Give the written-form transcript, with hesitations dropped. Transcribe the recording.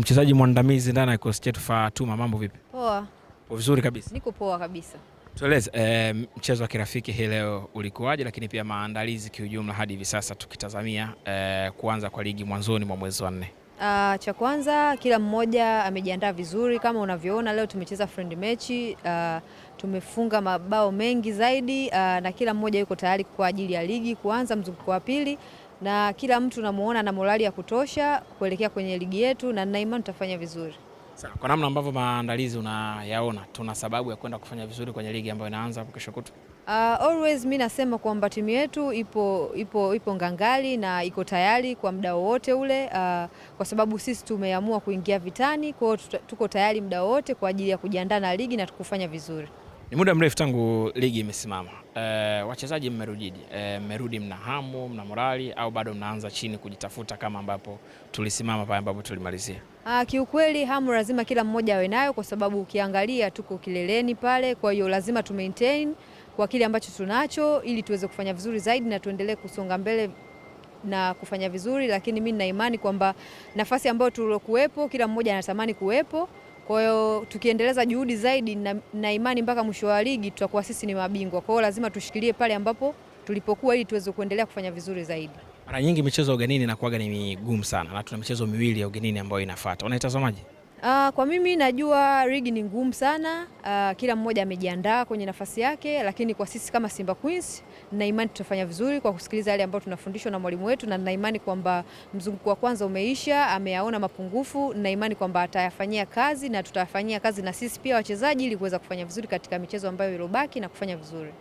Mchezaji mwandamizi ndani ya kikosi chetu Fatuma, mambo vipi? Poa. Vizuri kabisa. Niko poa kabisa. Tueleze mchezo wa kirafiki hii leo ulikuwaje, lakini pia maandalizi kiujumla hadi hivi sasa tukitazamia kuanza kwa ligi mwanzoni mwa mwezi wa 4. Cha kwanza kila mmoja amejiandaa vizuri kama unavyoona leo tumecheza friend match, tumefunga mabao mengi zaidi, na kila mmoja yuko tayari kwa ajili ya ligi kuanza mzunguko wa pili, na kila mtu namuona na morali ya kutosha kuelekea kwenye ligi yetu, na nina imani tutafanya vizuri. Sawa, kwa namna ambavyo maandalizi unayaona, tuna sababu ya kwenda kufanya vizuri kwenye ligi ambayo inaanza hapo kesho kutwa? Always mimi nasema kwamba timu yetu ipo ngangali na iko tayari kwa muda wote ule, kwa sababu sisi tumeamua kuingia vitani, kwa hiyo tuko tayari muda wote kwa ajili ya kujiandaa na ligi na tukufanya vizuri. Ni muda mrefu tangu ligi imesimama. Wachezaji mmerudi, mmerudi mna hamu, mna morali au bado mnaanza chini kujitafuta kama ambapo tulisimama pale ambapo tulimalizia? Kiukweli hamu lazima kila mmoja awe nayo, kwa sababu ukiangalia tuko kileleni pale, kwa hiyo lazima tu maintain kwa kile ambacho tunacho ili tuweze kufanya vizuri zaidi na tuendelee kusonga mbele na kufanya vizuri, lakini mimi nina imani kwamba nafasi ambayo tulokuwepo kila mmoja anatamani kuwepo. Kwa hiyo tukiendeleza juhudi zaidi na imani mpaka mwisho wa ligi tutakuwa sisi ni mabingwa. Kwa hiyo lazima tushikilie pale ambapo tulipokuwa ili tuweze kuendelea kufanya vizuri zaidi. Mara nyingi michezo ya ugenini inakuwa ni migumu sana na tuna michezo miwili ya ugenini ambayo inafuata. Unaitazamaje? Kwa mimi najua ligi ni ngumu sana, kila mmoja amejiandaa kwenye nafasi yake, lakini kwa sisi kama Simba Queens nina imani tutafanya vizuri kwa kusikiliza yale ambayo tunafundishwa na mwalimu wetu, na nina imani kwamba mzunguko wa kwanza umeisha, ameyaona mapungufu, nina imani kwamba atayafanyia kazi na tutayafanyia kazi na sisi pia wachezaji ili kuweza kufanya vizuri katika michezo ambayo ilobaki na kufanya vizuri.